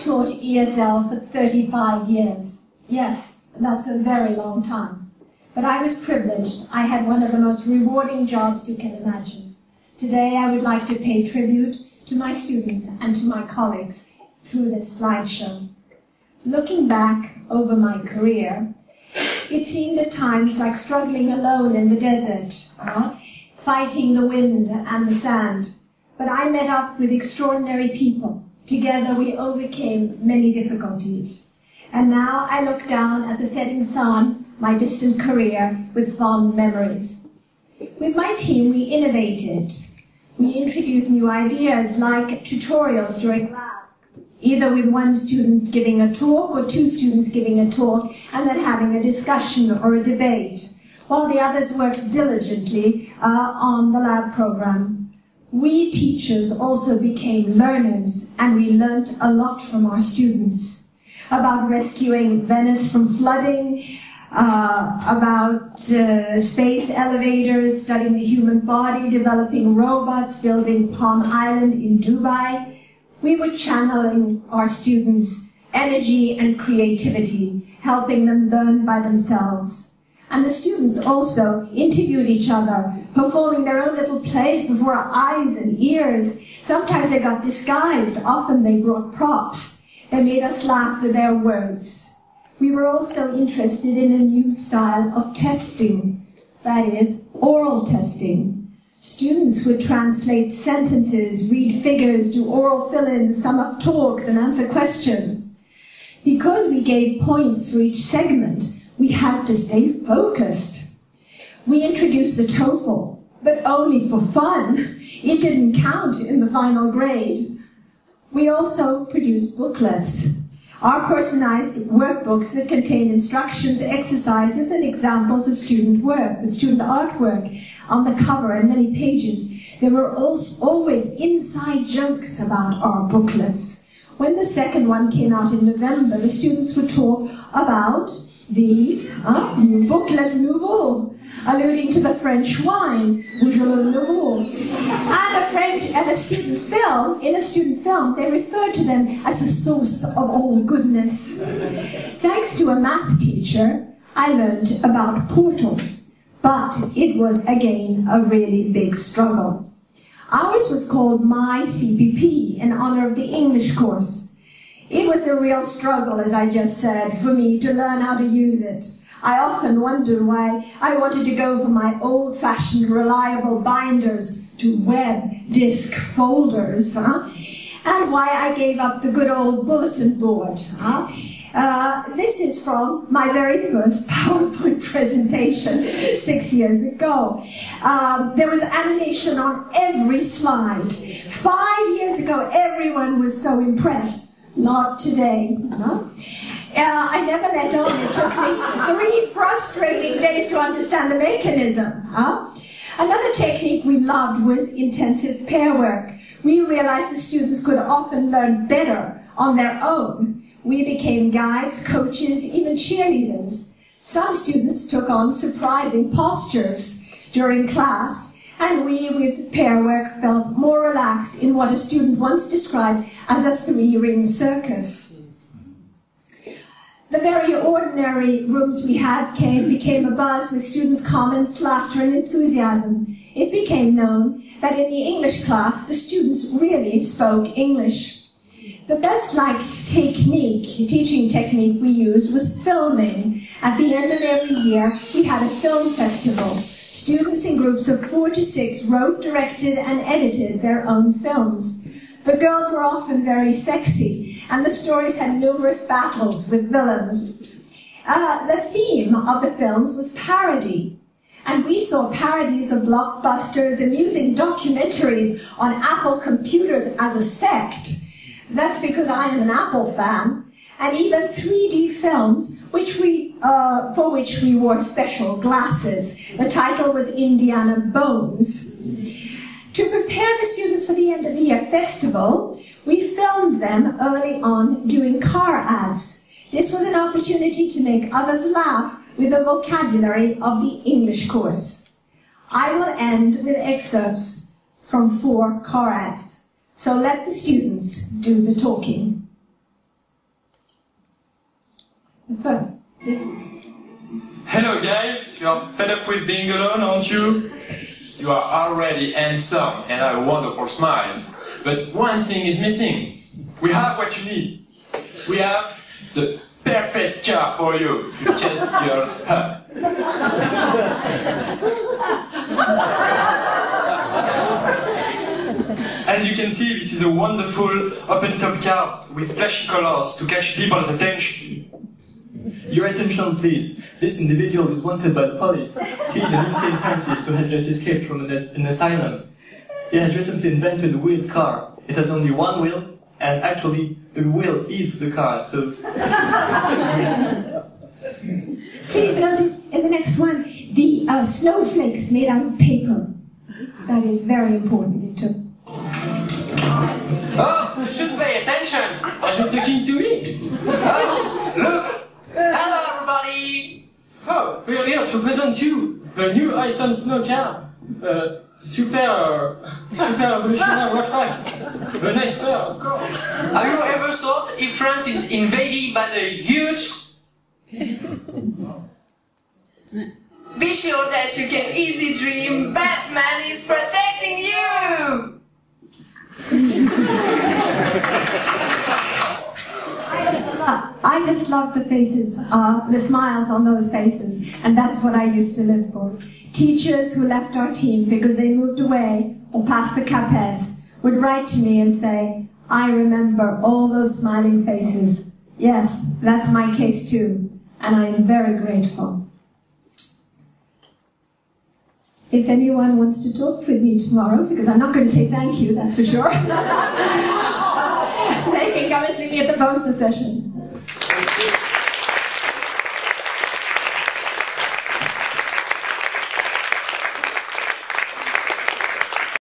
taught ESL for 35 years. Yes, that's a very long time. But I was privileged. I had one of the most rewarding jobs you can imagine. Today I would like to pay tribute to my students and to my colleagues through this slideshow. Looking back over my career, it seemed at times like struggling alone in the desert, fighting the wind and the sand. But I met up with extraordinary people. Together we overcame many difficulties. And now I look down at the setting sun, my distant career, with fond memories. With my team we innovated. We introduced new ideas like tutorials during lab, either with one student giving a talk or two students giving a talk and then having a discussion or a debate, while the others worked diligently on the lab program. We teachers also became learners, and we learned a lot from our students about rescuing Venice from flooding, about space elevators, studying the human body, developing robots, building Palm Island in Dubai. We were channeling our students' energy and creativity, helping them learn by themselves. And the students also interviewed each other, performing their own little plays before our eyes and ears. Sometimes they got disguised, often they brought props. They made us laugh with their words. We were also interested in a new style of testing, that is, oral testing. Students would translate sentences, read figures, do oral fill-ins, sum up talks, and answer questions. Because we gave points for each segment, we had to stay focused. We introduced the TOEFL, but only for fun. It didn't count in the final grade. We also produced booklets. Our personalized workbooks that contain instructions, exercises, and examples of student work, with student artwork on the cover and many pages. There were always inside jokes about our booklets. When the second one came out in November, the students would talk about the booklet nouveau, alluding to the French wine, Beaujolais nouveau. And a student film, in a student film, they referred to them as the source of all goodness. Thanks to a math teacher, I learned about portals, but it was again a really big struggle. Ours was called My CPP, in honor of the English course. It was a real struggle, as I just said, for me to learn how to use it. I often wonder why I wanted to go from my old-fashioned, reliable binders to web disk folders, and why I gave up the good old bulletin board. This is from my very first PowerPoint presentation 6 years ago. There was animation on every slide. 5 years ago, everyone was so impressed. Not today. I never let on. It took me 3 frustrating days to understand the mechanism. Another technique we loved was intensive pair work. We realized the students could often learn better on their own. We became guides, coaches, even cheerleaders. Some students took on surprising postures during class, and we, with pair work, felt more relaxed in what a student once described as a 3-ring circus. The very ordinary rooms we had became a buzz with students' comments, laughter, and enthusiasm. It became known that in the English class, the students really spoke English. The best liked teaching technique we used was filming. At the end of every year, we had a film festival. Students in groups of 4 to 6 wrote, directed, and edited their own films. The girls were often very sexy, and the stories had numerous battles with villains. The theme of the films was parody, and we saw parodies of blockbusters, amusing documentaries on Apple computers as a sect. That's because I am an Apple fan, and even 3D films, for which we wore special glasses. The title was Indiana Bones. To prepare the students for the end of the year festival, we filmed them early on doing car ads. This was an opportunity to make others laugh with the vocabulary of the English course. I will end with excerpts from 4 car ads. So let the students do the talking. The first. This is... Hello guys, you are fed up with being alone, aren't you? You are already handsome and have a wonderful smile. But one thing is missing. We have what you need. We have the perfect car for you to get girls up. As you can see, this is a wonderful open-top car with flashy colors to catch people's attention. Your attention, please. This individual is wanted by the police. He is an insane scientist who has just escaped from an asylum. He has recently invented a weird car. It has only one wheel, and actually, the wheel is the car, so... Please notice in the next one, the snowflakes made out of paper. That is very important. It took... Oh, you should pay attention! Are you talking to me? Oh, look! Hello, everybody! Oh, we are here to present you the new Ison Snow car. Super evolutionary road track. A nice car, of course. Have you ever thought if France is invaded by the huge... Be sure that you can easy dream. Batman is protecting you! I just love the faces, the smiles on those faces, and that's what I used to live for. Teachers who left our team because they moved away or passed the CAPES would write to me and say, I remember all those smiling faces. Yes, that's my case too, and I am very grateful. If anyone wants to talk with me tomorrow, because I'm not going to say thank you, that's for sure, they can come and see me at the poster session.